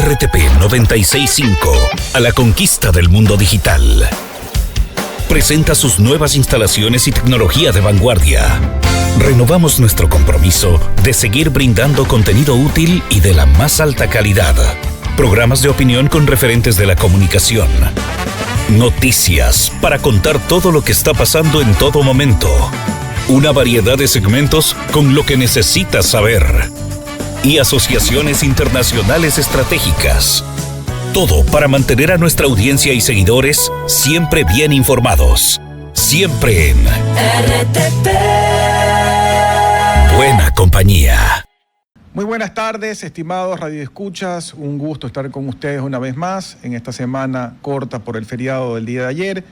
RTP 96.5, a la conquista del mundo digital. Presenta sus nuevas instalaciones y tecnología de vanguardia. Renovamos nuestro compromiso de seguir brindando contenido útil y de la más alta calidad. Programas de opinión con referentes de la comunicación. Noticias para contar todo lo que está pasando en todo momento. Una variedad de segmentos con lo que necesitas saber. Y asociaciones internacionales estratégicas. Todo para mantener a nuestra audiencia y seguidores siempre bien informados. Siempre en RTP. Buena compañía. Muy buenas tardes, estimados radioescuchas. Un gusto estar con ustedes una vez más en esta semana corta por el feriado del día de ayer.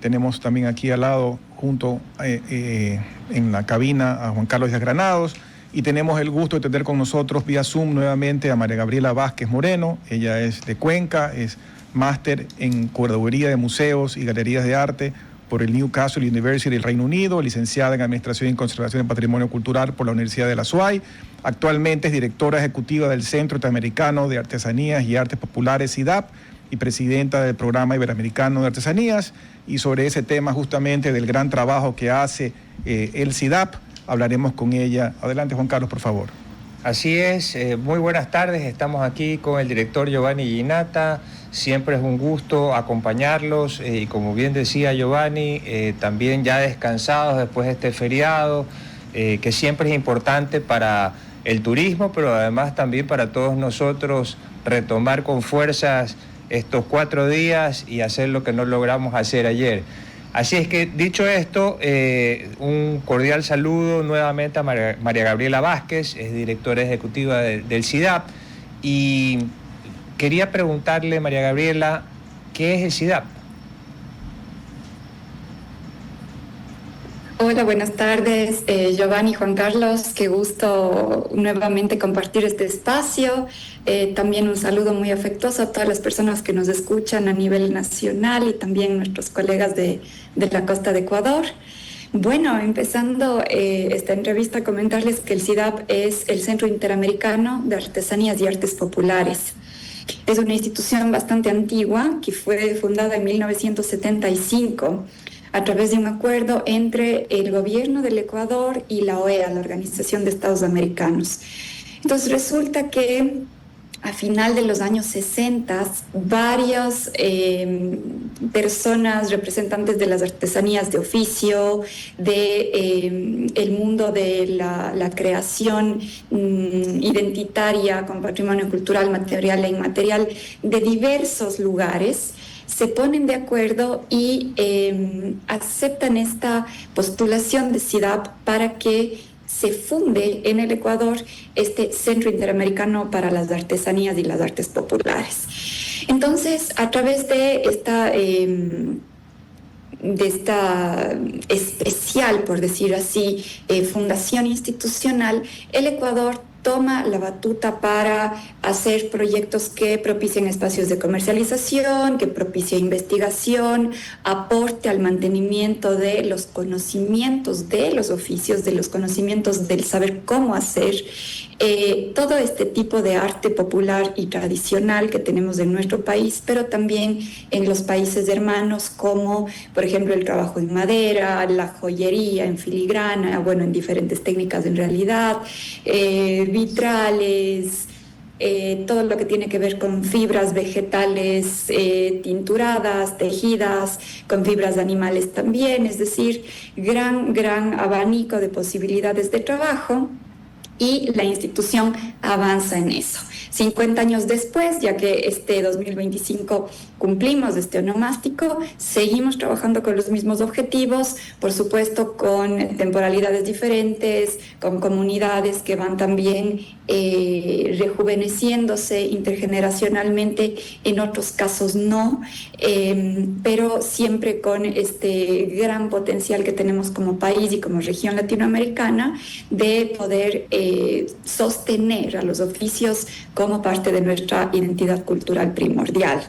Tenemos también aquí al lado, junto en la cabina, a Juan Carlos Díaz Granados. Y tenemos el gusto de tener con nosotros vía Zoom nuevamente a María Gabriela Vázquez Moreno. Ella es de Cuenca, es máster en curaduría de museos y galerías de arte por el Newcastle University del Reino Unido, licenciada en Administración y Conservación del Patrimonio Cultural por la Universidad de la SUAY. Actualmente es directora ejecutiva del Centro Interamericano de Artesanías y Artes Populares, CIDAP, y presidenta del Programa Iberoamericano de Artesanías. Y sobre ese tema justamente del gran trabajo que hace el CIDAP, hablaremos con ella. Adelante, Juan Carlos, por favor. Así es, muy buenas tardes. Estamos aquí con el director Giovanni Ginata. Siempre es un gusto acompañarlos y como bien decía Giovanni, también ya descansados después de este feriado, que siempre es importante para el turismo, pero además también para todos nosotros retomar con fuerzas estos 4 días y hacer lo que no logramos hacer ayer. Así es que, dicho esto, un cordial saludo nuevamente a María Gabriela Vázquez, es directora ejecutiva del CIDAP, y quería preguntarle, María Gabriela, ¿qué es el CIDAP? Hola, buenas tardes, Giovanni, Juan Carlos, qué gusto nuevamente compartir este espacio. También un saludo muy afectuoso a todas las personas que nos escuchan a nivel nacional y también nuestros colegas de la costa de Ecuador. Bueno, empezando esta entrevista, comentarles que el CIDAP es el Centro Interamericano de Artesanías y Artes Populares. Es una institución bastante antigua que fue fundada en 1975 a través de un acuerdo entre el gobierno del Ecuador y la OEA, la Organización de Estados Americanos. Entonces resulta que a final de los años 60, varias personas, representantes de las artesanías de oficio, el mundo de la creación identitaria con patrimonio cultural, material e inmaterial, de diversos lugares, se ponen de acuerdo y aceptan esta postulación de CIDAP para que se funde en el Ecuador este Centro Interamericano para las Artesanías y las Artes Populares. Entonces, a través de esta especial, por decir así, fundación institucional, el Ecuador toma la batuta para hacer proyectos que propicien espacios de comercialización, que propicien investigación, aporte al mantenimiento de los conocimientos de los oficios, de los conocimientos del saber cómo hacer todo este tipo de arte popular y tradicional que tenemos en nuestro país, pero también en los países hermanos, como por ejemplo el trabajo en madera, la joyería en filigrana, bueno, en diferentes técnicas en realidad, vitrales, todo lo que tiene que ver con fibras vegetales tinturadas, tejidas, con fibras de animales también, es decir, gran abanico de posibilidades de trabajo. Y la institución avanza en eso. 50 años después, ya que este 2025 cumplimos este onomástico, seguimos trabajando con los mismos objetivos, por supuesto con temporalidades diferentes, con comunidades que van también rejuveneciéndose intergeneracionalmente, en otros casos no, pero siempre con este gran potencial que tenemos como país y como región latinoamericana de poder sostener a los oficios como parte de nuestra identidad cultural primordial.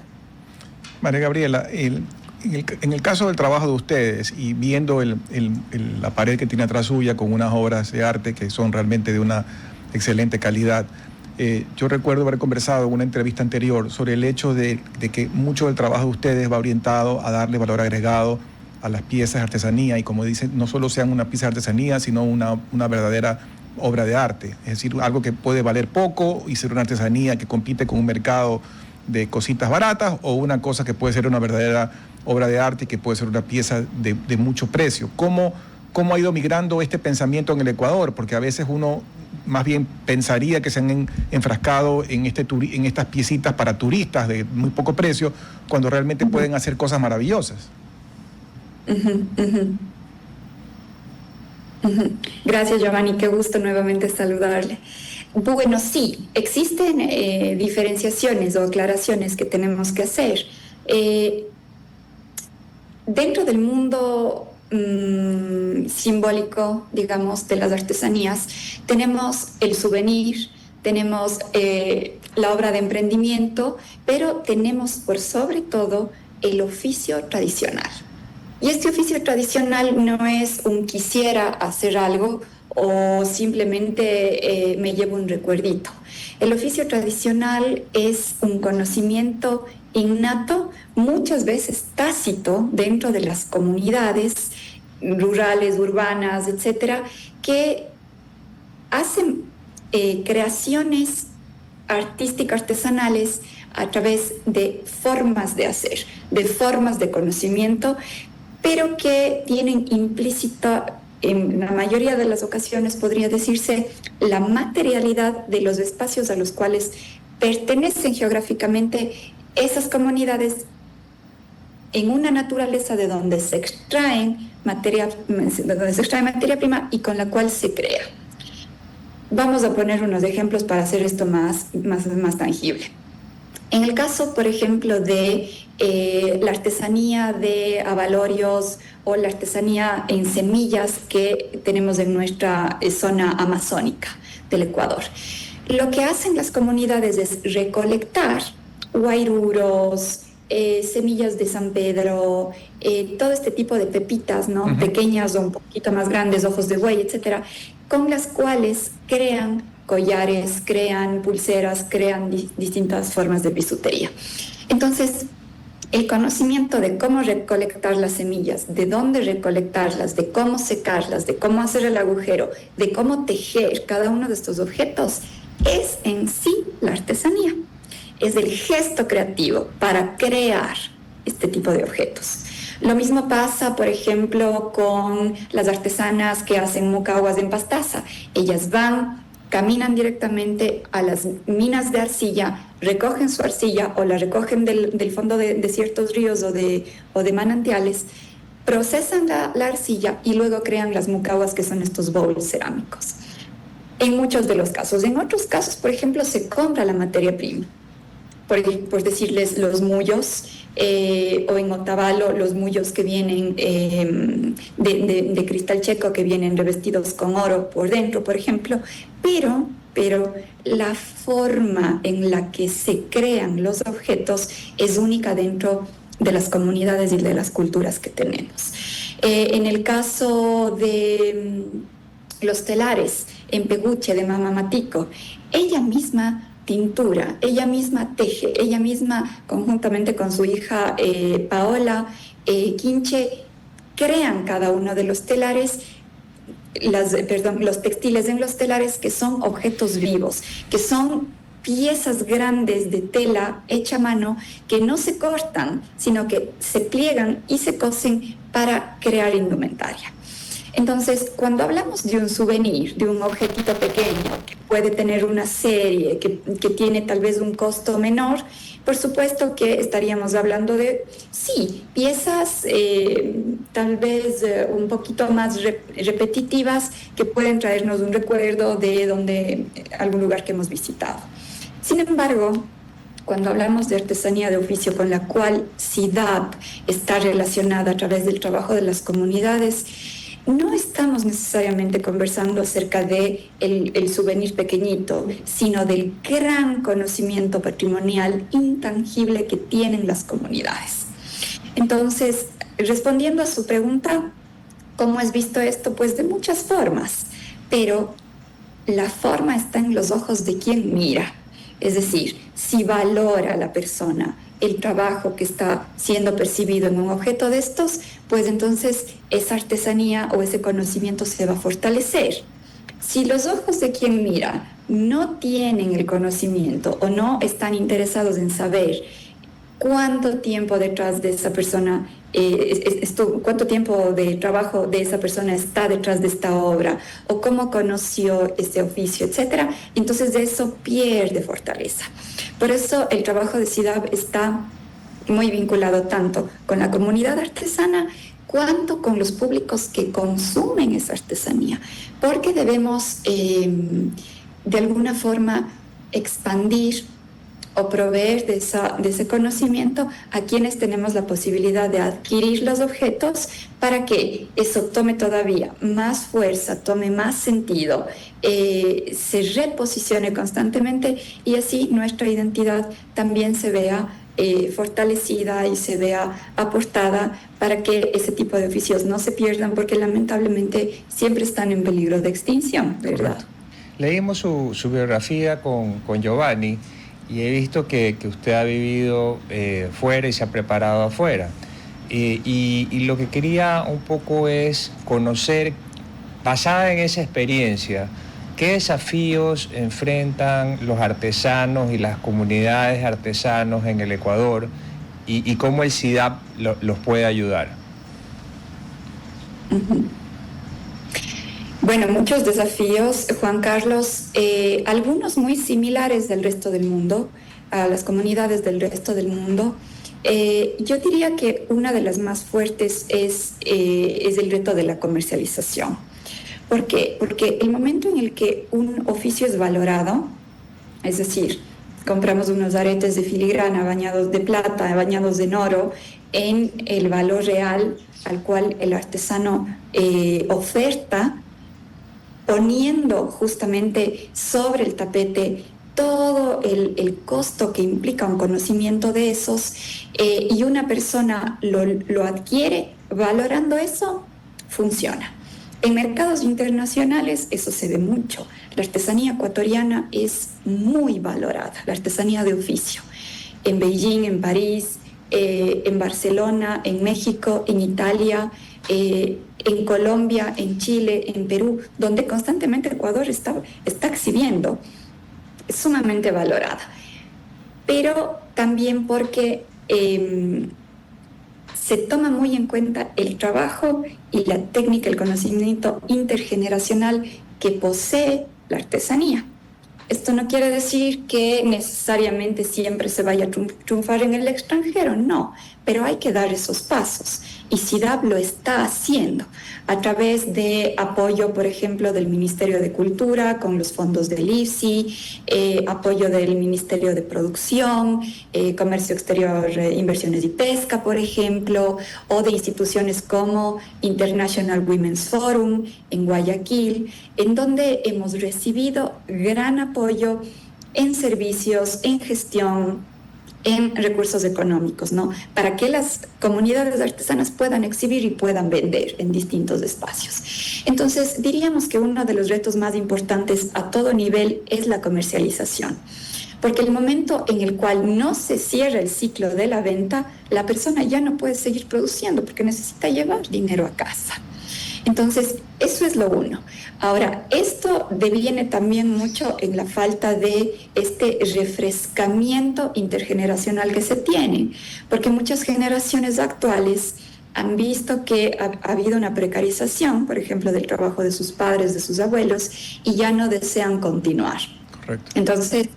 María Gabriela, en el caso del trabajo de ustedes y viendo la pared que tiene atrás suya con unas obras de arte que son realmente de una excelente calidad, Yo recuerdo haber conversado en una entrevista anterior sobre el hecho de que mucho del trabajo de ustedes va orientado a darle valor agregado a las piezas de artesanía, y como dicen, no solo sean una pieza de artesanía, sino una verdadera obra de arte. Es decir, algo que puede valer poco y ser una artesanía que compite con un mercado de cositas baratas, o una cosa que puede ser una verdadera obra de arte y que puede ser una pieza de mucho precio. ¿Cómo ha ido migrando este pensamiento en el Ecuador? Porque a veces uno más bien pensaría que se han enfrascado en estas piecitas para turistas de muy poco precio, cuando realmente pueden hacer cosas maravillosas. Gracias, Giovanni, qué gusto nuevamente saludarle. Bueno, sí, existen diferenciaciones o aclaraciones que tenemos que hacer. Dentro del mundo simbólico, digamos, de las artesanías, tenemos el souvenir, tenemos la obra de emprendimiento, pero tenemos por sobre todo el oficio tradicional. Y este oficio tradicional no es un quisiera hacer algo o simplemente me llevo un recuerdito. El oficio tradicional es un conocimiento innato, muchas veces tácito, dentro de las comunidades rurales, urbanas, etcétera, que hacen creaciones artísticas, artesanales, a través de formas de hacer, de formas de conocimiento, pero que tienen implícita, en la mayoría de las ocasiones podría decirse, la materialidad de los espacios a los cuales pertenecen geográficamente esas comunidades, en una naturaleza de donde se extrae materia prima y con la cual se crea. Vamos a poner unos ejemplos para hacer esto más tangible. En el caso, por ejemplo, de la artesanía de abalorios o la artesanía en semillas que tenemos en nuestra zona amazónica del Ecuador, lo que hacen las comunidades es recolectar guairuros, semillas de San Pedro, todo este tipo de pepitas, ¿no? Uh-huh. Pequeñas o un poquito más grandes, ojos de buey, etcétera, con las cuales crean collares, crean pulseras, crean distintas formas de bisutería. Entonces, el conocimiento de cómo recolectar las semillas, de dónde recolectarlas, de cómo secarlas, de cómo hacer el agujero, de cómo tejer cada uno de estos objetos, es en sí la artesanía. Es el gesto creativo para crear este tipo de objetos. Lo mismo pasa, por ejemplo, con las artesanas que hacen mucaguas en Pastaza. Ellas caminan directamente a las minas de arcilla, recogen su arcilla o la recogen del fondo de ciertos ríos o de manantiales, procesan la arcilla y luego crean las mucaguas, que son estos bowls cerámicos. En muchos de los casos. En otros casos, por ejemplo, se compra la materia prima. Por decirles, los mullos, o en Otavalo, los mullos que vienen de cristal checo, que vienen revestidos con oro por dentro, por ejemplo, pero la forma en la que se crean los objetos es única dentro de las comunidades y de las culturas que tenemos. En el caso de los telares en Peguche de Mama Matico, ella misma tintura, ella misma teje, ella misma conjuntamente con su hija Paola Quinche crean cada uno de los telares, los textiles en los telares, que son objetos vivos, que son piezas grandes de tela hecha a mano que no se cortan, sino que se pliegan y se cosen para crear indumentaria. Entonces, cuando hablamos de un souvenir, de un objetito pequeño que puede tener una serie, que tiene tal vez un costo menor, por supuesto que estaríamos hablando de, sí, piezas tal vez un poquito más repetitivas, que pueden traernos un recuerdo de algún lugar que hemos visitado. Sin embargo, cuando hablamos de artesanía de oficio, con la cual CIDAP está relacionada a través del trabajo de las comunidades, no estamos necesariamente conversando acerca de el souvenir pequeñito, sino del gran conocimiento patrimonial intangible que tienen las comunidades. Entonces, respondiendo a su pregunta, ¿cómo has visto esto? Pues de muchas formas, pero la forma está en los ojos de quien mira. Es decir, si valora a la persona el trabajo que está siendo percibido en un objeto de estos, pues entonces esa artesanía o ese conocimiento se va a fortalecer. Si los ojos de quien mira no tienen el conocimiento o no están interesados en saber cuánto tiempo detrás de esa persona, cuánto tiempo de trabajo de esa persona está detrás de esta obra, o cómo conoció este oficio, etc., entonces de eso pierde fortaleza. Por eso el trabajo de CIDAB está muy vinculado tanto con la comunidad artesana cuanto con los públicos que consumen esa artesanía, porque debemos de alguna forma expandir o proveer de ese conocimiento a quienes tenemos la posibilidad de adquirir los objetos para que eso tome todavía más fuerza, tome más sentido, se reposicione constantemente y así nuestra identidad también se vea fortalecida y se vea aportada para que ese tipo de oficios no se pierdan, porque lamentablemente siempre están en peligro de extinción, ¿verdad? Correcto. Leímos su biografía con Giovanni y he visto que usted ha vivido fuera y se ha preparado afuera. Y lo que quería un poco es conocer, basada en esa experiencia, qué desafíos enfrentan los artesanos y las comunidades de artesanos en el Ecuador y cómo el CIDAB los puede ayudar. Uh-huh. Bueno, muchos desafíos, Juan Carlos, algunos muy similares del resto del mundo, a las comunidades del resto del mundo. Yo diría que una de las más fuertes es el reto de la comercialización. ¿Por qué? Porque el momento en el que un oficio es valorado, es decir, compramos unos aretes de filigrana bañados de plata, bañados en oro, en el valor real al cual el artesano oferta, poniendo justamente sobre el tapete todo el costo que implica un conocimiento de esos, y una persona lo adquiere valorando eso, funciona. En mercados internacionales eso se ve mucho. La artesanía ecuatoriana es muy valorada, la artesanía de oficio. En Beijing, en París, en Barcelona, en México, en Italia, en Colombia, en Chile, en Perú, donde constantemente Ecuador está exhibiendo, es sumamente valorada. Pero también porque se toma muy en cuenta el trabajo y la técnica, el conocimiento intergeneracional que posee la artesanía. Esto no quiere decir que necesariamente siempre se vaya a triunfar en el extranjero, no, pero hay que dar esos pasos. Y CIDAB lo está haciendo a través de apoyo, por ejemplo, del Ministerio de Cultura con los fondos del IFSI, apoyo del Ministerio de Producción, Comercio Exterior, Inversiones y Pesca, por ejemplo, o de instituciones como International Women's Forum en Guayaquil, en donde hemos recibido gran apoyo en servicios, en gestión, en recursos económicos, ¿no? Para que las comunidades artesanas puedan exhibir y puedan vender en distintos espacios. Entonces, diríamos que uno de los retos más importantes a todo nivel es la comercialización. Porque el momento en el cual no se cierra el ciclo de la venta, la persona ya no puede seguir produciendo porque necesita llevar dinero a casa. Entonces, eso es lo uno. Ahora, esto deviene también mucho en la falta de este refrescamiento intergeneracional que se tiene, porque muchas generaciones actuales han visto que ha habido una precarización, por ejemplo, del trabajo de sus padres, de sus abuelos, y ya no desean continuar. Correcto. Entonces,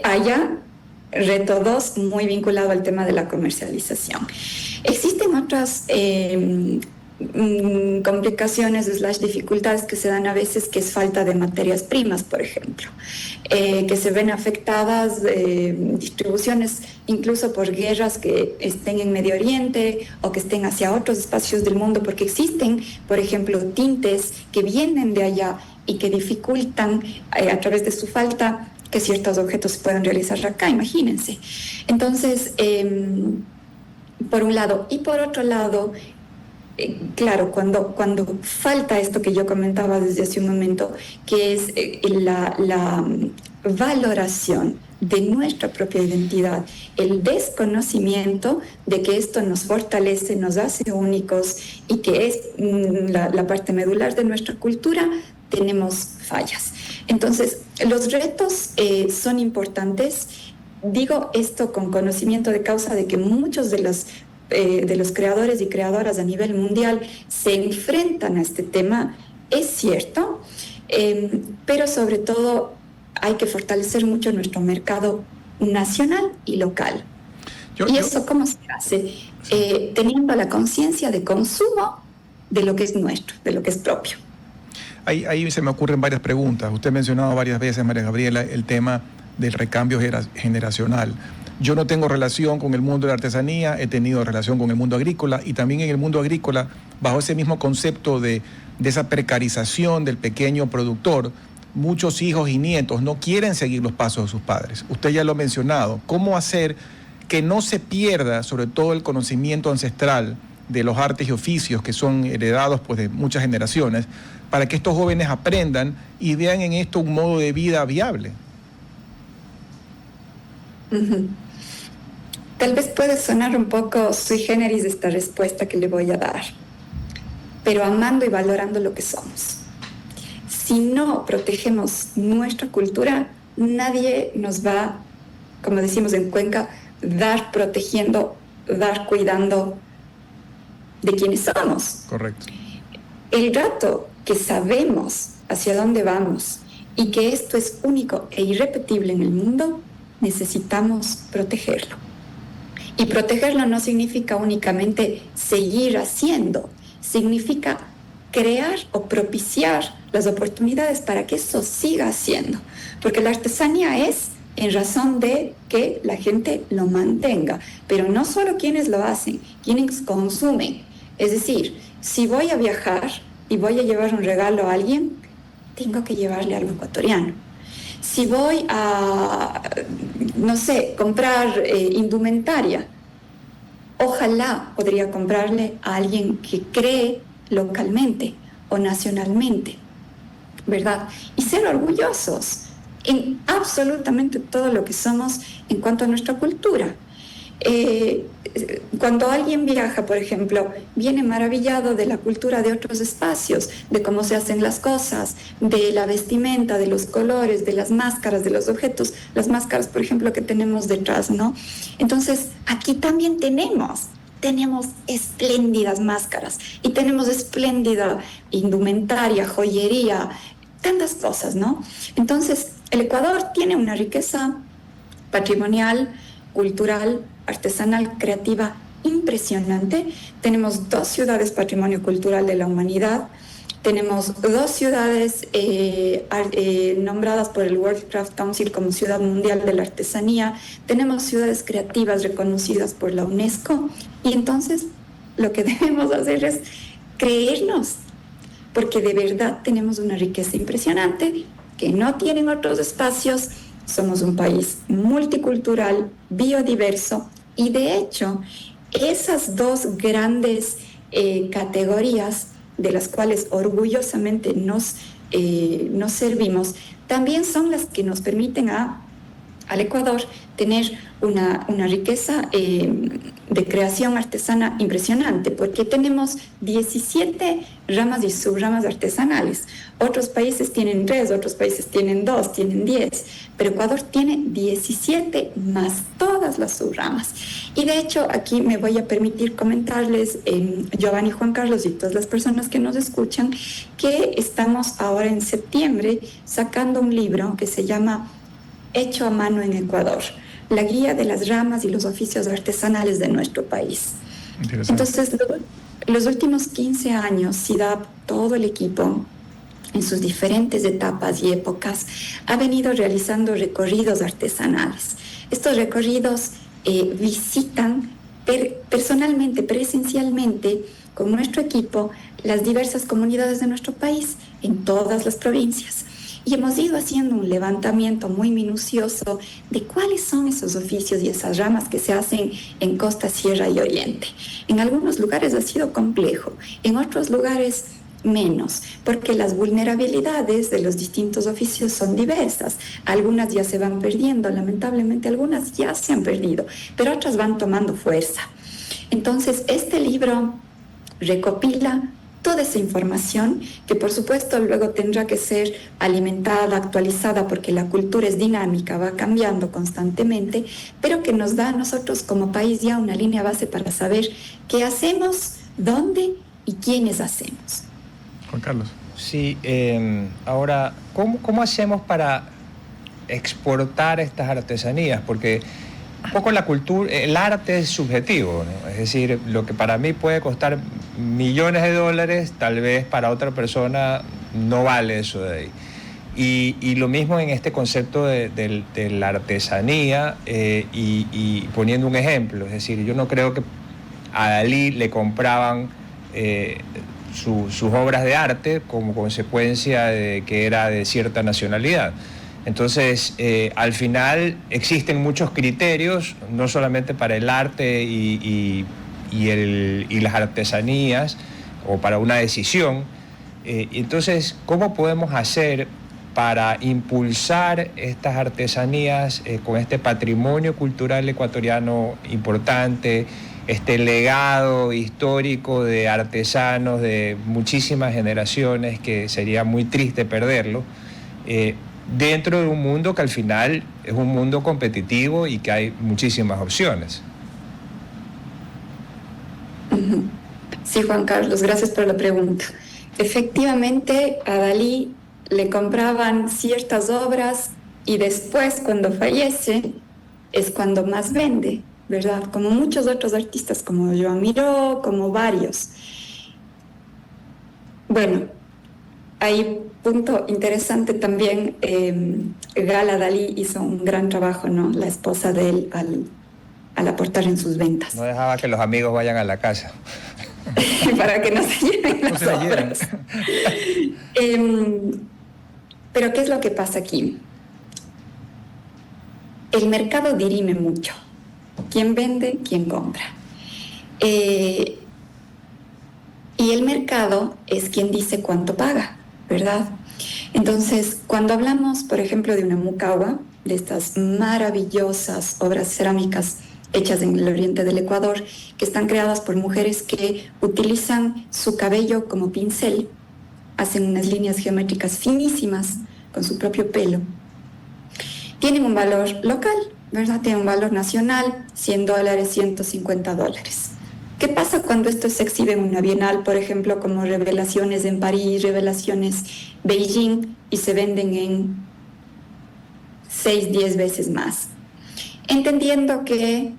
allá, reto 2, muy vinculado al tema de la comercialización. Existen otras complicaciones / dificultades que se dan a veces, que es falta de materias primas, por ejemplo, que se ven afectadas distribuciones incluso por guerras que estén en Medio Oriente o que estén hacia otros espacios del mundo, porque existen, por ejemplo, tintes que vienen de allá y que dificultan a través de su falta que ciertos objetos se puedan realizar acá, imagínense. Entonces, por un lado, y por otro lado, claro, cuando falta esto que yo comentaba desde hace un momento, que es la valoración de nuestra propia identidad, el desconocimiento de que esto nos fortalece, nos hace únicos y que es la parte medular de nuestra cultura, tenemos fallas. Entonces, los retos son importantes. Digo esto con conocimiento de causa de que muchos de los creadores y creadoras a nivel mundial se enfrentan a este tema, es cierto, pero sobre todo hay que fortalecer mucho nuestro mercado nacional y local. ¿Eso cómo se hace? Teniendo la conciencia de consumo de lo que es nuestro, de lo que es propio. Ahí se me ocurren varias preguntas. Usted ha mencionado varias veces, María Gabriela, el tema del recambio generacional. Yo no tengo relación con el mundo de la artesanía, he tenido relación con el mundo agrícola, y también en el mundo agrícola, bajo ese mismo concepto de esa precarización del pequeño productor, muchos hijos y nietos no quieren seguir los pasos de sus padres. Usted ya lo ha mencionado. ¿Cómo hacer que no se pierda, sobre todo, el conocimiento ancestral de los artes y oficios que son heredados pues, de muchas generaciones, para que estos jóvenes aprendan y vean en esto un modo de vida viable? Uh-huh. Tal vez puede sonar un poco sui generis esta respuesta que le voy a dar, pero amando y valorando lo que somos. Si no protegemos nuestra cultura, nadie nos va, como decimos en Cuenca, dar protegiendo, dar cuidando de quienes somos. Correcto. El rato que sabemos hacia dónde vamos y que esto es único e irrepetible en el mundo, necesitamos protegerlo. Y protegerlo no significa únicamente seguir haciendo, significa crear o propiciar las oportunidades para que eso siga haciendo. Porque la artesanía es en razón de que la gente lo mantenga, pero no solo quienes lo hacen, quienes consumen. Es decir, si voy a viajar y voy a llevar un regalo a alguien, tengo que llevarle algo ecuatoriano. Si voy a, no sé, comprar indumentaria, ojalá podría comprarle a alguien que cree localmente o nacionalmente, ¿verdad? Y ser orgullosos en absolutamente todo lo que somos en cuanto a nuestra cultura. Cuando alguien viaja, por ejemplo, viene maravillado de la cultura de otros espacios, de cómo se hacen las cosas, de la vestimenta, de los colores, de las máscaras, de los objetos, las máscaras, por ejemplo, que tenemos detrás, ¿no? Entonces, aquí también tenemos espléndidas máscaras y tenemos espléndida indumentaria, joyería, tantas cosas, ¿no? Entonces, el Ecuador tiene una riqueza patrimonial, cultural, artesanal, creativa impresionante. Tenemos 2 ciudades patrimonio cultural de la humanidad. Tenemos 2 ciudades nombradas por el World Craft Council como Ciudad Mundial de la Artesanía. Tenemos ciudades creativas reconocidas por la UNESCO. Y entonces lo que debemos hacer es creernos, porque de verdad tenemos una riqueza impresionante que no tienen otros espacios. Somos un país multicultural, biodiverso, y de hecho esas 2 grandes categorías de las cuales orgullosamente nos servimos, también son las que nos permiten al Ecuador tener una riqueza de creación artesana impresionante, porque tenemos 17 ramas y subramas artesanales. Otros países tienen 3, otros países tienen 2, tienen 10, pero Ecuador tiene 17 más todas las subramas. Y de hecho, aquí me voy a permitir comentarles, Giovanni, Juan Carlos y todas las personas que nos escuchan, que estamos ahora en septiembre sacando un libro que se llama Hecho a mano en Ecuador, la guía de las ramas y los oficios artesanales de nuestro país. Entonces, los últimos 15 años, SIDAP, todo el equipo, en sus diferentes etapas y épocas, ha venido realizando recorridos artesanales. Estos recorridos visitan personalmente, presencialmente, con nuestro equipo, las diversas comunidades de nuestro país, en todas las provincias. y hemos ido haciendo un levantamiento muy minucioso de cuáles son esos oficios y esas ramas que se hacen en costa, sierra y oriente. En algunos lugares ha sido complejo, en otros lugares menos, porque las vulnerabilidades de los distintos oficios son diversas. Algunas ya se van perdiendo, lamentablemente algunas ya se han perdido, pero otras van tomando fuerza. Entonces, este libro recopila toda esa información que por supuesto luego tendrá que ser alimentada, actualizada, porque la cultura es dinámica, va cambiando constantemente, pero que nos da a nosotros como país ya una línea base para saber qué hacemos, dónde y quiénes hacemos. Juan Carlos. Sí, ahora, ¿cómo hacemos para exportar estas artesanías? Porque un poco la cultura, el arte es subjetivo, ¿no? Es decir, lo que para mí puede costar millones de dólares, tal vez para otra persona no vale eso de ahí. Y lo mismo en este concepto de la artesanía, y poniendo un ejemplo, es decir, yo no creo que a Dalí le compraban sus obras de arte como consecuencia de que era de cierta nacionalidad. Entonces, al final existen muchos criterios, no solamente para el arte y las artesanías, o para una decisión. Entonces, ¿cómo podemos hacer para impulsar estas artesanías con este patrimonio cultural ecuatoriano importante, este legado histórico de artesanos de muchísimas generaciones, que sería muy triste perderlo, dentro de un mundo que al final es un mundo competitivo y que hay muchísimas opciones? Sí, Juan Carlos, gracias por la pregunta. Efectivamente, a Dalí le compraban ciertas obras y después, cuando fallece, es cuando más vende, ¿verdad? Como muchos otros artistas, como Joan Miró, como varios. Bueno, hay punto interesante también. Gala Dalí hizo un gran trabajo, ¿no? La esposa de él al aportar en sus ventas. No dejaba que los amigos vayan a la casa. Para que no se lleven las obras. Pero ¿qué es lo que pasa aquí? El mercado dirime mucho. ¿Quién vende? ¿Quién compra? Y el mercado es quien dice cuánto paga, ¿verdad? Entonces, cuando hablamos, por ejemplo, de una mucagua, de estas maravillosas obras cerámicas hechas en el oriente del Ecuador, que están creadas por mujeres que utilizan su cabello como pincel, hacen unas líneas geométricas finísimas con su propio pelo. Tienen un valor local, ¿verdad? Tienen un valor nacional, $100, $150. ¿Qué pasa cuando esto se exhibe en una bienal, por ejemplo, como revelaciones en París, revelaciones Beijing, y se venden en 6, 10 veces más? Entendiendo que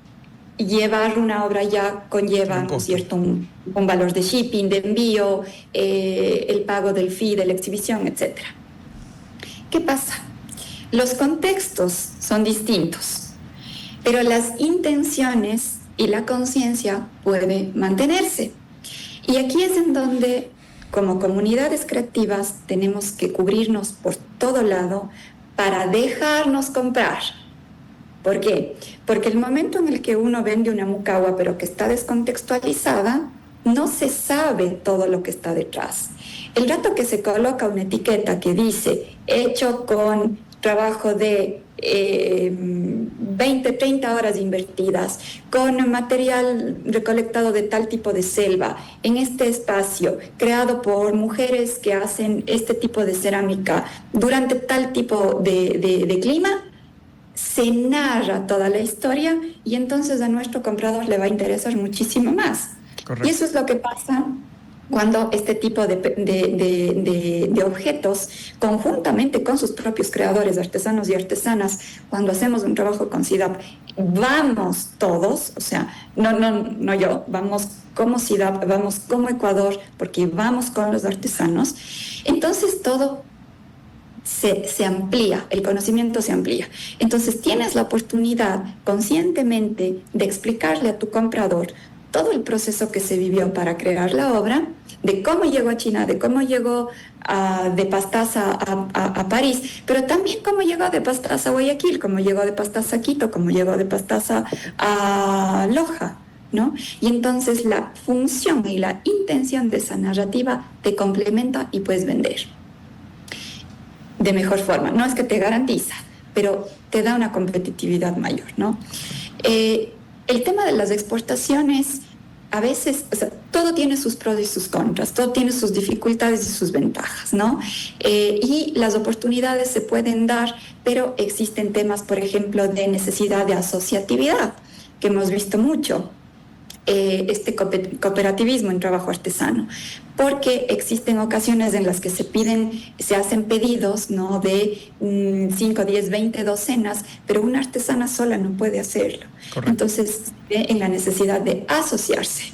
llevar una obra ya conlleva, ¿no es cierto?, un valor de shipping, de envío, el pago del fee, de la exhibición, etc. ¿Qué pasa? Los contextos son distintos, pero las intenciones y la conciencia puede mantenerse. Y aquí es en donde, como comunidades creativas, tenemos que cubrirnos por todo lado para dejarnos comprar. ¿Por qué? Porque el momento en el que uno vende una mucagua pero que está descontextualizada, no se sabe todo lo que está detrás. El rato que se coloca una etiqueta que dice hecho con trabajo de 20, 30 horas invertidas, con material recolectado de tal tipo de selva, en este espacio, creado por mujeres que hacen este tipo de cerámica durante tal tipo de clima, se narra toda la historia y entonces a nuestro comprador le va a interesar muchísimo más. Correcto. Y eso es lo que pasa cuando este tipo de objetos, conjuntamente con sus propios creadores, artesanos y artesanas, cuando hacemos un trabajo con CIDAP, vamos todos, o sea, no yo, vamos como CIDAP, vamos como Ecuador, porque vamos con los artesanos, entonces todo se amplía, el conocimiento se amplía. Entonces tienes la oportunidad conscientemente de explicarle a tu comprador todo el proceso que se vivió para crear la obra, de cómo llegó a China, de cómo llegó de Pastaza a París, pero también cómo llegó de Pastaza a Guayaquil, cómo llegó de Pastaza a Quito, cómo llegó de Pastaza a Loja, ¿no? Y entonces la función y la intención de esa narrativa te complementa y puedes vender de mejor forma. No es que te garantiza, pero te da una competitividad mayor, ¿no? El tema de las exportaciones, a veces, o sea, todo tiene sus pros y sus contras, todo tiene sus dificultades y sus ventajas, ¿no? Y las oportunidades se pueden dar, pero existen temas, por ejemplo, de necesidad de asociatividad, que hemos visto mucho. Este cooperativismo en trabajo artesano, porque existen ocasiones en las que se hacen pedidos, ¿no?, de 5, 10, 20 docenas, pero una artesana sola no puede hacerlo. Correcto. Entonces, en la necesidad de asociarse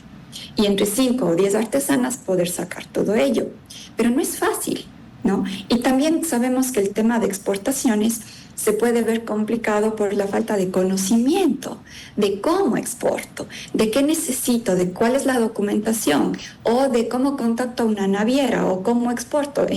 y entre 5 o 10 artesanas poder sacar todo ello. Pero no es fácil, ¿no? Y también sabemos que el tema de exportaciones se puede ver complicado por la falta de conocimiento de cómo exporto, de qué necesito, de cuál es la documentación, o de cómo contacto a una naviera, o cómo exporto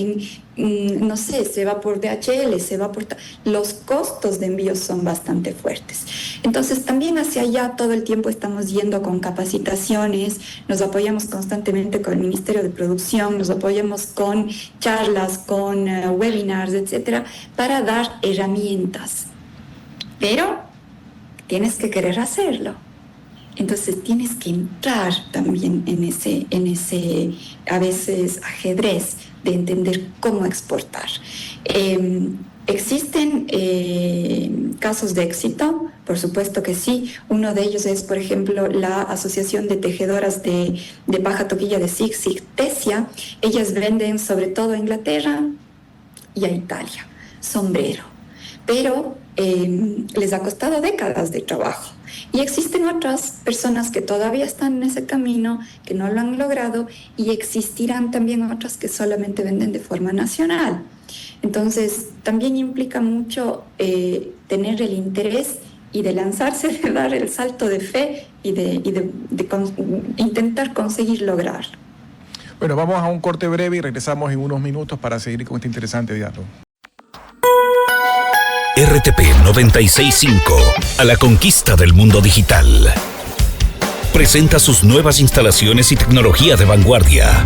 no sé, se va por DHL, se va por... Los costos de envío son bastante fuertes. Entonces, también hacia allá todo el tiempo estamos yendo con capacitaciones, nos apoyamos constantemente con el Ministerio de Producción, nos apoyamos con charlas, con webinars, etcétera, para dar herramientas. Pero tienes que querer hacerlo. Entonces tienes que entrar también en ese a veces ajedrez de entender cómo exportar. ¿Existen casos de éxito? Por supuesto que sí. Uno de ellos es, por ejemplo, la Asociación de Tejedoras de Paja Toquilla de Sig Tesia. Ellas venden sobre todo a Inglaterra y a Italia sombrero, pero les ha costado décadas de trabajo. Y existen otras personas que todavía están en ese camino, que no lo han logrado, y existirán también otras que solamente venden de forma nacional. Entonces, también implica mucho tener el interés y de lanzarse, de dar el salto de fe y de intentar conseguir lograrlo. Bueno, vamos a un corte breve y regresamos en unos minutos para seguir con este interesante diálogo. RTP 96.5, a la conquista del mundo digital. Presenta sus nuevas instalaciones y tecnología de vanguardia.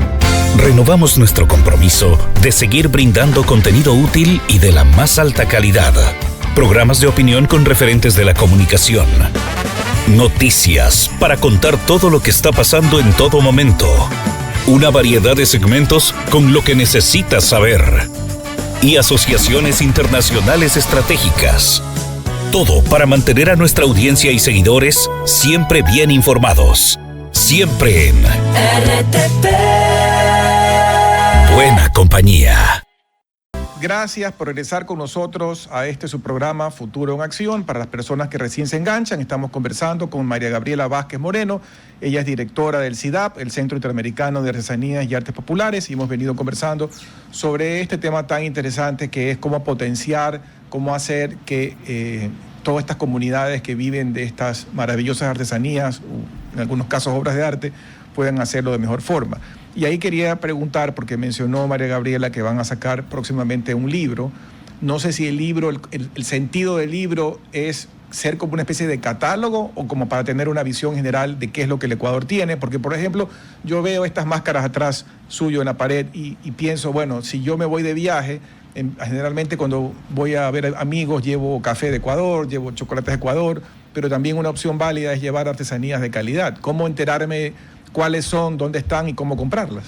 Renovamos nuestro compromiso de seguir brindando contenido útil y de la más alta calidad. Programas de opinión con referentes de la comunicación. Noticias para contar todo lo que está pasando en todo momento. Una variedad de segmentos con lo que necesitas saber. Y asociaciones internacionales estratégicas. Todo para mantener a nuestra audiencia y seguidores siempre bien informados. Siempre en RTP. Buena compañía. Gracias por regresar con nosotros a su programa Futuro en Acción. Para las personas que recién se enganchan, estamos conversando con María Gabriela Vázquez Moreno. Ella es directora del CIDAP, el Centro Interamericano de Artesanías y Artes Populares, y hemos venido conversando sobre este tema tan interesante que es cómo potenciar, cómo hacer que todas estas comunidades que viven de estas maravillosas artesanías, o en algunos casos obras de arte, puedan hacerlo de mejor forma. Y ahí quería preguntar, porque mencionó María Gabriela que van a sacar próximamente un libro. No sé si el libro, el sentido del libro es ser como una especie de catálogo o como para tener una visión general de qué es lo que el Ecuador tiene. Porque, por ejemplo, yo veo estas máscaras atrás suyo en la pared y pienso, bueno, si yo me voy de viaje, generalmente cuando voy a ver amigos llevo café de Ecuador, llevo chocolates de Ecuador, pero también una opción válida es llevar artesanías de calidad. ¿Cómo enterarme cuáles son, dónde están y cómo comprarlas?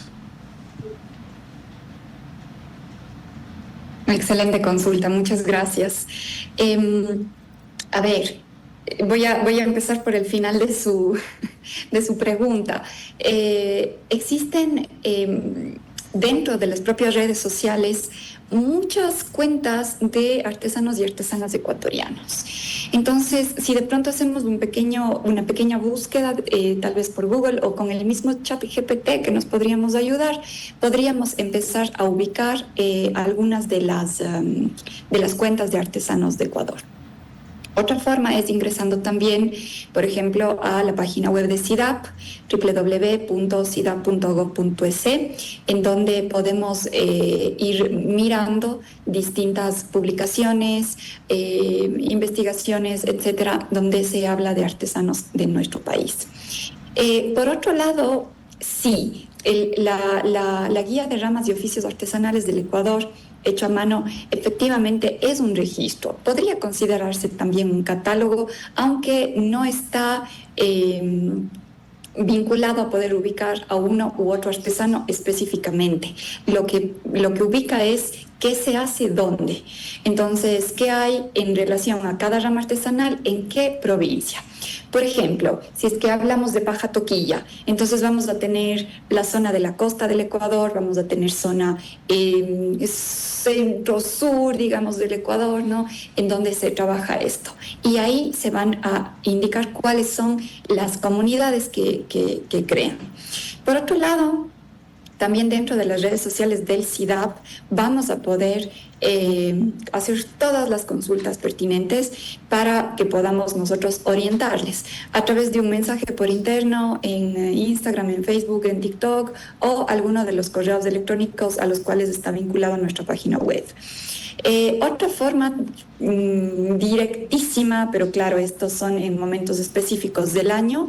Excelente consulta, muchas gracias. A ver, voy a empezar por el final de su pregunta. Existen dentro de las propias redes sociales muchas cuentas de artesanos y artesanas ecuatorianos. Entonces, si de pronto hacemos una pequeña búsqueda, tal vez por Google o con el mismo chat GPT que nos podríamos ayudar, podríamos empezar a ubicar algunas de las cuentas de artesanos de Ecuador. Otra forma es ingresando también, por ejemplo, a la página web de SIDAP, www.sidap.gov.es, en donde podemos ir mirando distintas publicaciones, investigaciones, etcétera, donde se habla de artesanos de nuestro país. Por otro lado, sí, la guía de ramas y oficios artesanales del Ecuador, hecho a mano, efectivamente es un registro. Podría considerarse también un catálogo, aunque no está vinculado a poder ubicar a uno u otro artesano específicamente. Lo que ubica es qué se hace dónde. Entonces, qué hay en relación a cada rama artesanal, en qué provincia. Por ejemplo, si es que hablamos de paja toquilla, entonces vamos a tener la zona de la costa del Ecuador, vamos a tener zona centro-sur, digamos, del Ecuador, ¿no? En donde se trabaja esto. Y ahí se van a indicar cuáles son las comunidades que crean. Por otro lado, también dentro de las redes sociales del SIDAP vamos a poder hacer todas las consultas pertinentes para que podamos nosotros orientarles a través de un mensaje por interno en Instagram, en Facebook, en TikTok o alguno de los correos electrónicos a los cuales está vinculado nuestra página web. Otra forma directísima, pero claro, estos son en momentos específicos del año,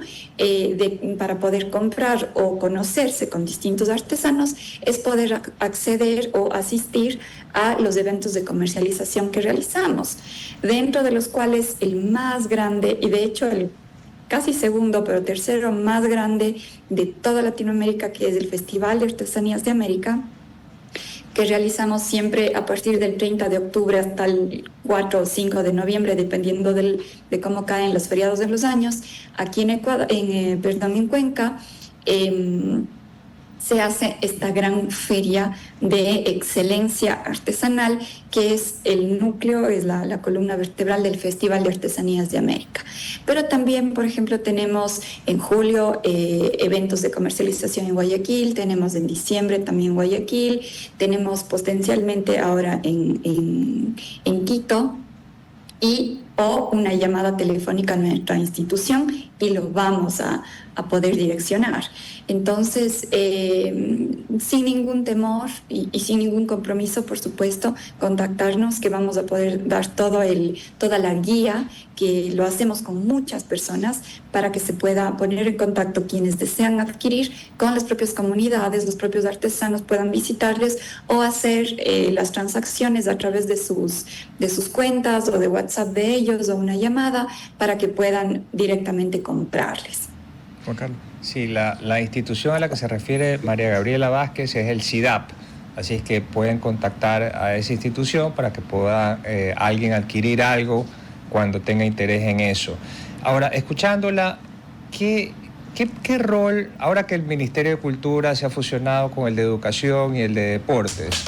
para poder comprar o conocerse con distintos artesanos, es poder acceder o asistir a los eventos de comercialización que realizamos, dentro de los cuales el más grande, y de hecho el casi segundo, pero tercero más grande de toda Latinoamérica, que es el Festival de Artesanías de América, que realizamos siempre a partir del 30 de octubre hasta el 4 o 5 de noviembre, dependiendo de cómo caen los feriados de los años. Aquí en Ecuador, en Cuenca, se hace esta gran feria de excelencia artesanal, que es el núcleo, es la columna vertebral del Festival de Artesanías de América. Pero también, por ejemplo, tenemos en julio eventos de comercialización en Guayaquil, tenemos en diciembre también Guayaquil, tenemos potencialmente ahora en Quito, o una llamada telefónica a nuestra institución y lo vamos a poder direccionar. Entonces, sin ningún temor y sin ningún compromiso, por supuesto, contactarnos, que vamos a poder dar toda la guía, que lo hacemos con muchas personas, para que se pueda poner en contacto quienes desean adquirir con las propias comunidades, los propios artesanos puedan visitarles o hacer las transacciones a través de sus cuentas o de WhatsApp de ellos o una llamada, para que puedan directamente comprarles. Juan Carlos. Sí, la institución a la que se refiere María Gabriela Vázquez es el SIDAP, así es que pueden contactar a esa institución para que pueda alguien adquirir algo cuando tenga interés en eso. Ahora, escuchándola, ¿qué rol, ahora que el Ministerio de Cultura se ha fusionado con el de Educación y el de Deportes,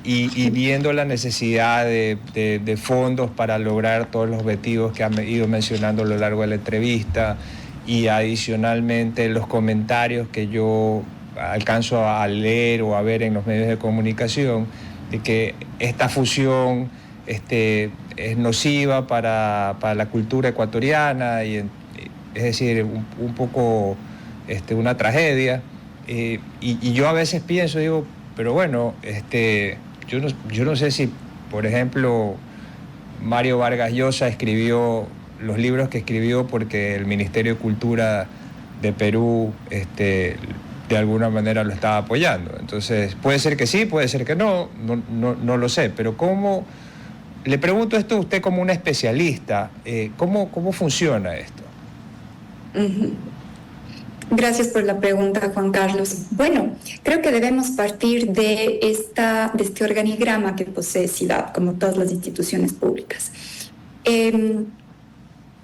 y viendo la necesidad de fondos para lograr todos los objetivos que han ido mencionando a lo largo de la entrevista, y adicionalmente los comentarios que yo alcanzo a leer o a ver en los medios de comunicación, de que esta fusión es nociva para la cultura ecuatoriana, es decir, un poco una tragedia, y yo a veces pienso, digo, pero bueno, yo no sé si, por ejemplo, Mario Vargas Llosa escribió los libros que escribió porque el Ministerio de Cultura de Perú de alguna manera lo estaba apoyando. Entonces, puede ser que sí, puede ser que no lo sé, pero ¿cómo? Le pregunto esto a usted como una especialista, ¿cómo funciona esto? Uh-huh. Gracias por la pregunta, Juan Carlos. Bueno, creo que debemos partir de este organigrama que posee SIDAP, como todas las instituciones públicas.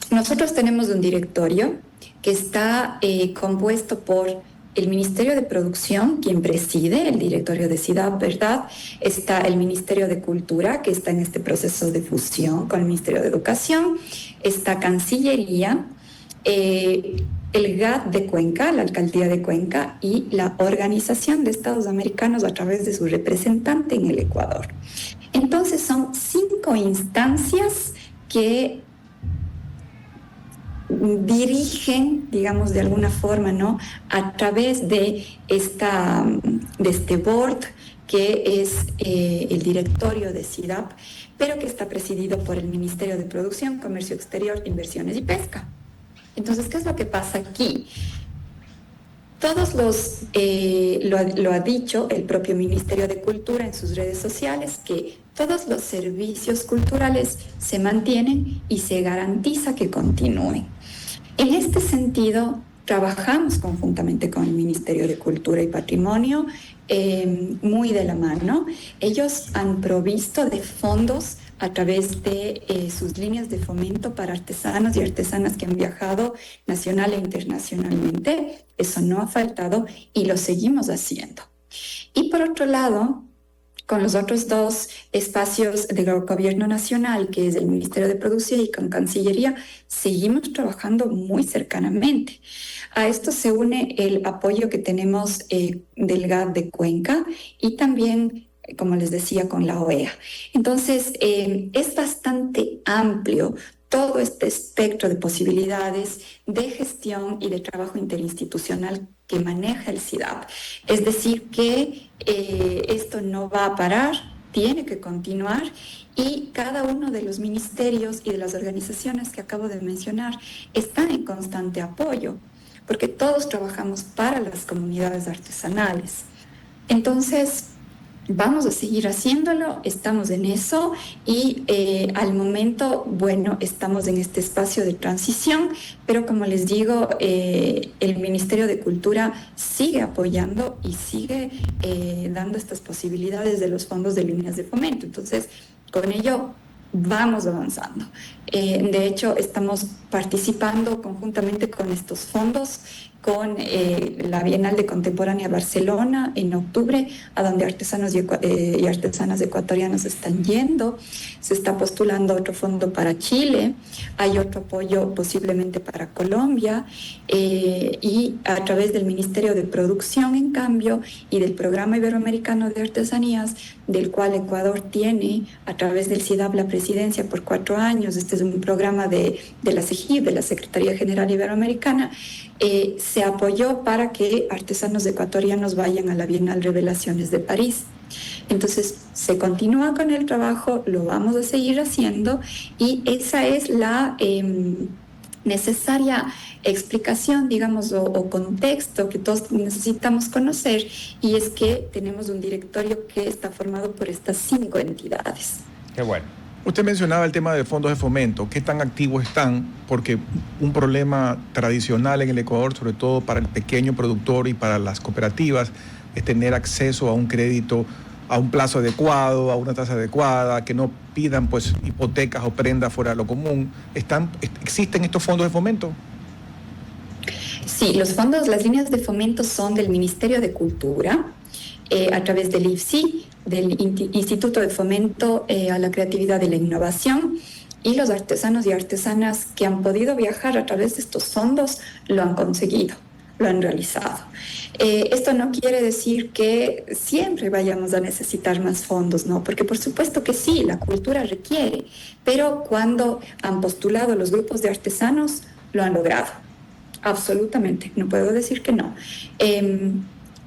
Nosotros tenemos un directorio que está compuesto por el Ministerio de Producción, quien preside el directorio de SIDAP, ¿verdad? Está el Ministerio de Cultura, que está en este proceso de fusión con el Ministerio de Educación. Está Cancillería, el GAT de Cuenca, la Alcaldía de Cuenca, y la Organización de Estados Americanos a través de su representante en el Ecuador. Entonces son 5 instancias que dirigen, digamos, de alguna forma, ¿no?, a través de este board que es el directorio de SIDAP, pero que está presidido por el Ministerio de Producción, Comercio Exterior, Inversiones y Pesca. Entonces, ¿qué es lo que pasa aquí? Lo ha dicho el propio Ministerio de Cultura en sus redes sociales, que todos los servicios culturales se mantienen y se garantiza que continúen. En este sentido, trabajamos conjuntamente con el Ministerio de Cultura y Patrimonio, muy de la mano. Ellos han provisto de fondos a través de sus líneas de fomento para artesanos y artesanas que han viajado nacional e internacionalmente. Eso no ha faltado y lo seguimos haciendo. Y por otro lado, con los otros dos espacios del gobierno nacional, que es el Ministerio de Producción y con Cancillería, seguimos trabajando muy cercanamente. A esto se une el apoyo que tenemos del GAD de Cuenca y también, como les decía, con la OEA. Entonces, es bastante amplio todo este espectro de posibilidades de gestión y de trabajo interinstitucional que maneja el SIDAP. Es decir, que esto no va a parar, tiene que continuar, y cada uno de los ministerios y de las organizaciones que acabo de mencionar están en constante apoyo, porque todos trabajamos para las comunidades artesanales. Entonces, vamos a seguir haciéndolo, estamos en eso y al momento, bueno, estamos en este espacio de transición, pero como les digo, el Ministerio de Cultura sigue apoyando y sigue dando estas posibilidades de los fondos de líneas de fomento. Entonces, con ello vamos avanzando. De hecho, estamos participando conjuntamente con estos fondos con la Bienal de Contemporánea Barcelona en octubre, a donde artesanos y artesanas ecuatorianos están yendo. Se está postulando otro fondo para Chile, hay otro apoyo posiblemente para Colombia, y a través del Ministerio de Producción, en cambio, y del Programa Iberoamericano de Artesanías, del cual Ecuador tiene a través del SIDAP la presidencia por 4 años. Este es un programa de la CEGIB, de la Secretaría General Iberoamericana. Se apoyó para que artesanos ecuatorianos vayan a la Bienal Revelaciones de París. Entonces, se continúa con el trabajo, lo vamos a seguir haciendo, y esa es la necesaria explicación, digamos, o contexto que todos necesitamos conocer, y es que tenemos un directorio que está formado por estas 5 entidades. Qué bueno. Usted mencionaba el tema de fondos de fomento. ¿Qué tan activos están? Porque un problema tradicional en el Ecuador, sobre todo para el pequeño productor y para las cooperativas, es tener acceso a un crédito a un plazo adecuado, a una tasa adecuada, que no pidan pues hipotecas o prendas fuera de lo común. ¿Existen estos fondos de fomento? Sí, los fondos, las líneas de fomento son del Ministerio de Cultura, a través del IFSI, del Instituto de Fomento a la Creatividad y la Innovación, y los artesanos y artesanas que han podido viajar a través de estos fondos lo han conseguido, lo han realizado. Esto no quiere decir que siempre vayamos a necesitar más fondos, ¿no? Porque por supuesto que sí, la cultura requiere, pero cuando han postulado los grupos de artesanos, lo han logrado. Absolutamente, no puedo decir que no.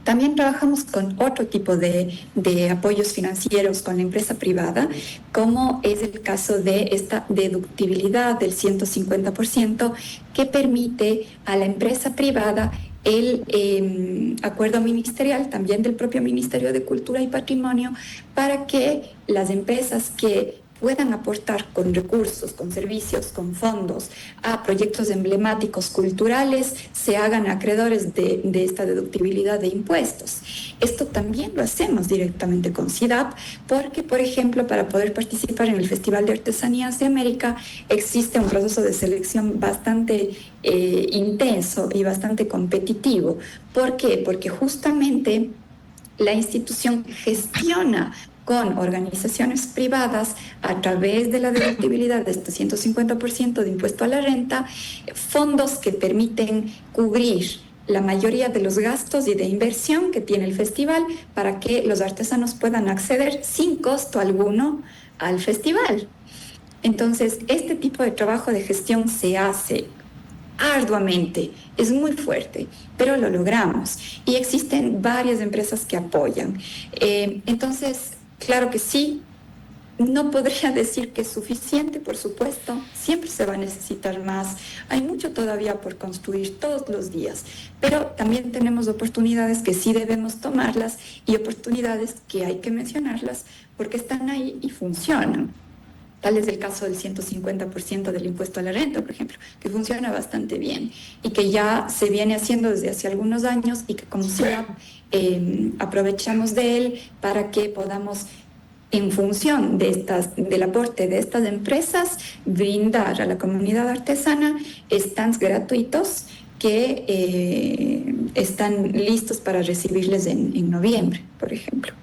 También trabajamos con otro tipo de apoyos financieros con la empresa privada, como es el caso de esta deductibilidad del 150% que permite a la empresa privada el acuerdo ministerial, también del propio Ministerio de Cultura y Patrimonio, para que las empresas que puedan aportar con recursos, con servicios, con fondos a proyectos emblemáticos culturales, se hagan acreedores de esta deductibilidad de impuestos. Esto también lo hacemos directamente con SIDAP, porque, por ejemplo, para poder participar en el Festival de Artesanías de América, existe un proceso de selección bastante intenso y bastante competitivo. ¿Por qué? Porque justamente la institución gestiona con organizaciones privadas, a través de la deductibilidad de este 150% de impuesto a la renta, fondos que permiten cubrir la mayoría de los gastos y de inversión que tiene el festival para que los artesanos puedan acceder sin costo alguno al festival. Entonces, este tipo de trabajo de gestión se hace arduamente, es muy fuerte, pero lo logramos y existen varias empresas que apoyan. Entonces, claro que sí, no podría decir que es suficiente, por supuesto, siempre se va a necesitar más, hay mucho todavía por construir todos los días, pero también tenemos oportunidades que sí debemos tomarlas y oportunidades que hay que mencionarlas porque están ahí y funcionan. Tal es el caso del 150% del impuesto a la renta, por ejemplo, que funciona bastante bien y que ya se viene haciendo desde hace algunos años y que como ciudad aprovechamos de él para que podamos, en función del aporte de estas empresas, brindar a la comunidad artesana stands gratuitos que están listos para recibirles en noviembre, por ejemplo.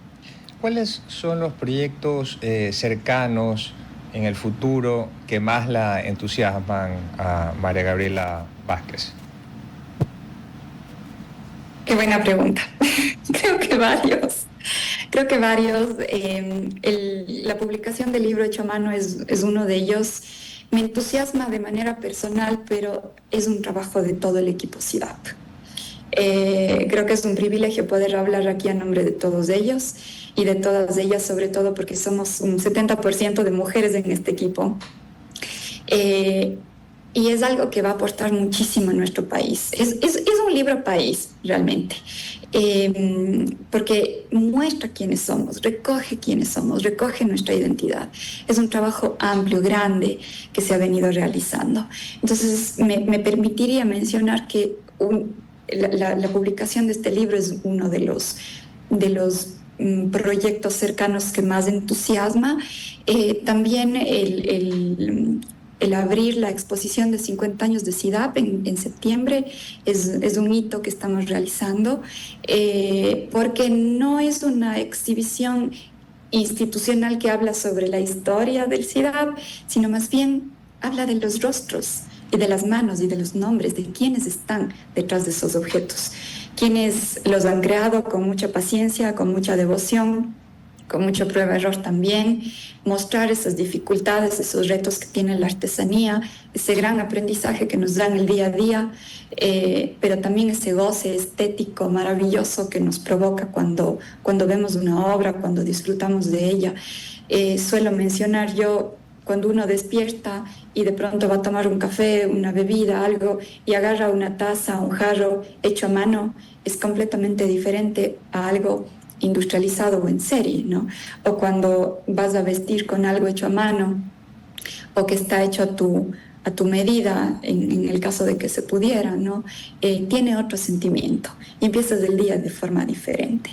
¿Cuáles son los proyectos cercanos en el futuro que más la entusiasman a María Gabriela Vázquez? Qué buena pregunta. Creo que varios. La publicación del libro hecho a mano es uno de ellos. Me entusiasma de manera personal, pero es un trabajo de todo el equipo CIDAP. Creo que es un privilegio poder hablar aquí a nombre de todos ellos y de todas ellas, sobre todo porque somos un 70% de mujeres en este equipo. Y es algo que va a aportar muchísimo a nuestro país. Es un libro país, realmente, porque muestra quiénes somos, recoge nuestra identidad. Es un trabajo amplio, grande, que se ha venido realizando. Entonces, me permitiría mencionar que la publicación de este libro es uno de los proyectos cercanos que más entusiasma. También el abrir la exposición de 50 años de CIDAP en septiembre es un hito que estamos realizando, porque no es una exhibición institucional que habla sobre la historia del CIDAP, sino más bien habla de los rostros y de las manos y de los nombres de quienes están detrás de esos objetos, quienes los han creado con mucha paciencia, con mucha devoción, con mucho prueba-error también, mostrar esas dificultades, esos retos que tiene la artesanía, ese gran aprendizaje que nos dan el día a día, pero también ese goce estético maravilloso que nos provoca cuando vemos una obra, cuando disfrutamos de ella. Suelo mencionar yo, cuando uno despierta y de pronto va a tomar un café, una bebida, algo, y agarra una taza, un jarro hecho a mano, es completamente diferente a algo industrializado o en serie, ¿no? O cuando vas a vestir con algo hecho a mano o que está hecho a tu medida, en el caso de que se pudiera, ¿no? Tiene otro sentimiento y empiezas el día de forma diferente.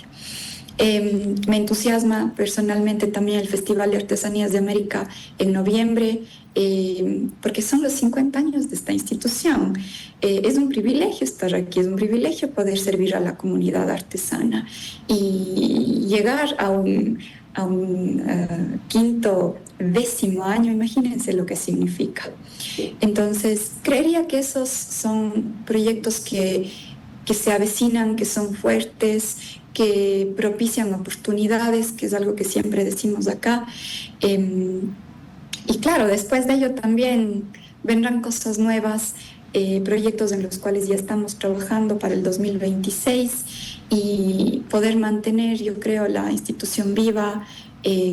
Me entusiasma personalmente también el Festival de Artesanías de América en noviembre, porque son los 50 años de esta institución. Es un privilegio estar aquí, es un privilegio poder servir a la comunidad artesana y llegar a un quinto, 10º año, imagínense lo que significa. Entonces, creería que esos son proyectos que se avecinan, que son fuertes, que propician oportunidades, que es algo que siempre decimos acá. Y claro, después de ello también vendrán cosas nuevas, proyectos en los cuales ya estamos trabajando para el 2026 y poder mantener, yo creo, la institución viva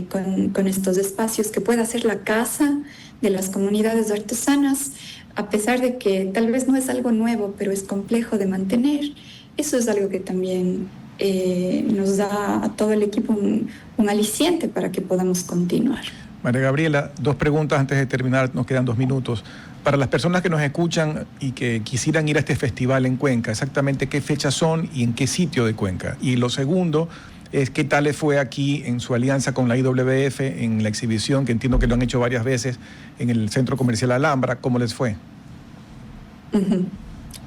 con estos espacios que pueda ser la casa de las comunidades artesanas, a pesar de que tal vez no es algo nuevo, pero es complejo de mantener. Eso es algo que también nos da a todo el equipo un aliciente para que podamos continuar. María Gabriela, 2 preguntas antes de terminar, nos quedan 2 minutos. Para las personas que nos escuchan y que quisieran ir a este festival en Cuenca, exactamente qué fechas son y en qué sitio de Cuenca. Y lo segundo es qué tal les fue aquí en su alianza con la IWF en la exhibición, que entiendo que lo han hecho varias veces en el Centro Comercial Alhambra. ¿Cómo les fue?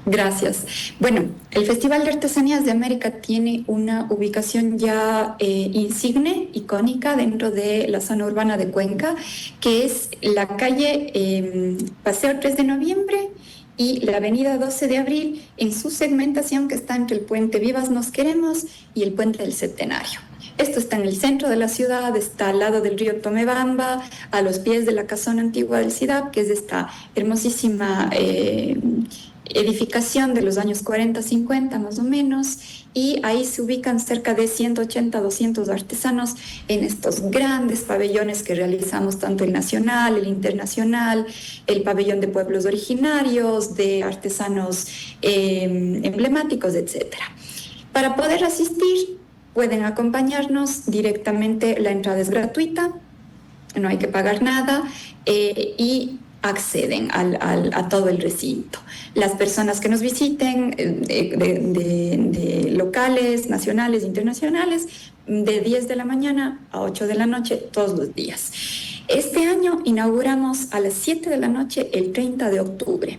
Gracias. Bueno, el Festival de Artesanías de América tiene una ubicación ya insigne, icónica, dentro de la zona urbana de Cuenca, que es la calle Paseo 3 de Noviembre y la avenida 12 de abril en su segmentación que está entre el puente Vivas Nos Queremos y el puente del Centenario. Esto está en el centro de la ciudad, está al lado del río Tomebamba, a los pies de la casona antigua del CIDAP, que es esta hermosísima edificación de los años 40-50 más o menos, y ahí se ubican cerca de 180-200 artesanos en estos grandes pabellones que realizamos, tanto el nacional, el internacional, el pabellón de pueblos originarios, de artesanos emblemáticos, etc. Para poder asistir, pueden acompañarnos directamente, la entrada es gratuita, no hay que pagar nada, y acceden a todo el recinto. Las personas que nos visiten de locales, nacionales, internacionales, de 10 de la mañana a 8 de la noche todos los días. Este año inauguramos a las 7 de la noche el 30 de octubre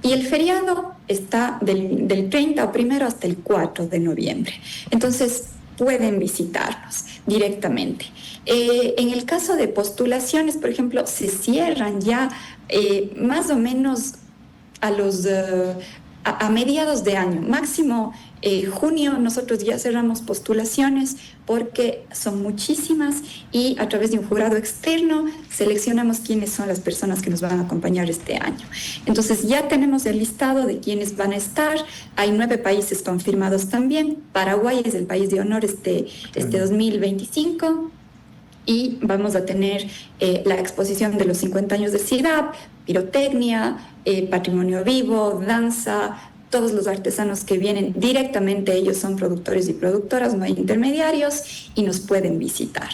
y el feriado está del 30 o primero hasta el 4 de noviembre. Entonces pueden visitarnos directamente. En el caso de postulaciones, por ejemplo, se cierran ya más o menos a mediados de año, máximo junio. Nosotros ya cerramos postulaciones porque son muchísimas y a través de un jurado externo seleccionamos quiénes son las personas que nos van a acompañar este año. Entonces ya tenemos el listado de quiénes van a estar. Hay 9 países confirmados también. Paraguay es el país de honor este 2025. Y vamos a tener la exposición de los 50 años de CIDAP, pirotecnia, patrimonio vivo, danza, todos los artesanos que vienen directamente, ellos son productores y productoras, no hay intermediarios y nos pueden visitar.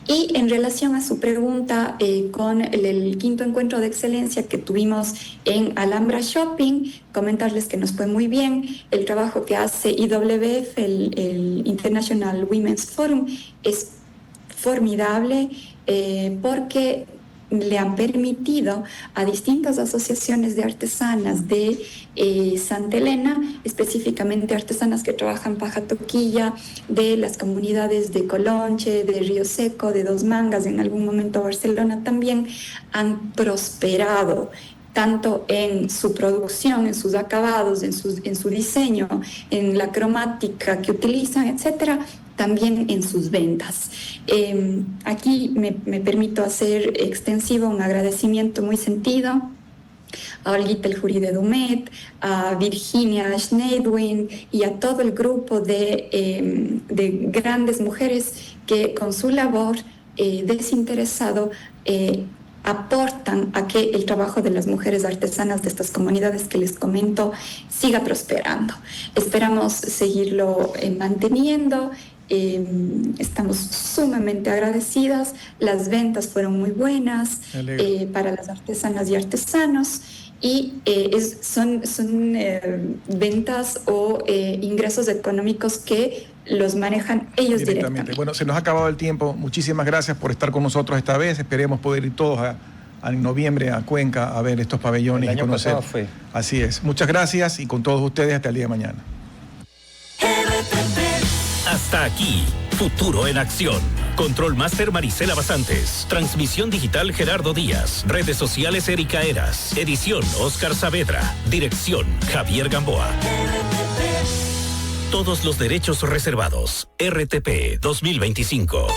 Y en relación a su pregunta, con el quinto encuentro de excelencia que tuvimos en Alhambra Shopping, comentarles que nos fue muy bien. El trabajo que hace IWF, el International Women's Forum, es formidable porque le han permitido a distintas asociaciones de artesanas de Santa Elena, específicamente artesanas que trabajan paja toquilla, de las comunidades de Colonche, de Río Seco, de Dos Mangas, en algún momento Barcelona también, han prosperado tanto en su producción, en sus acabados, en su diseño, en la cromática que utilizan, etcétera, también en sus ventas. Aquí me permito hacer extensivo un agradecimiento muy sentido a Olguita El Jurí de Dumet, a Virginia Schneidwin y a todo el grupo de grandes mujeres que con su labor desinteresado aportan a que el trabajo de las mujeres artesanas de estas comunidades que les comento siga prosperando. Esperamos seguirlo manteniendo. Estamos sumamente agradecidas. Las ventas fueron muy buenas para las artesanas y artesanos y son ventas o ingresos económicos que los manejan ellos directamente. Bueno, se nos ha acabado el tiempo. Muchísimas gracias por estar con nosotros esta vez. Esperemos poder ir todos en noviembre a Cuenca a ver estos pabellones y conocer. El año pasado fue. Así es. Muchas gracias y con todos ustedes hasta el día de mañana. Hasta aquí, Futuro en Acción. Control Master Marisela Basantes. Transmisión digital Gerardo Díaz. Redes sociales Erika Eras. Edición Oscar Saavedra. Dirección Javier Gamboa. Todos los derechos reservados. RTP 2025.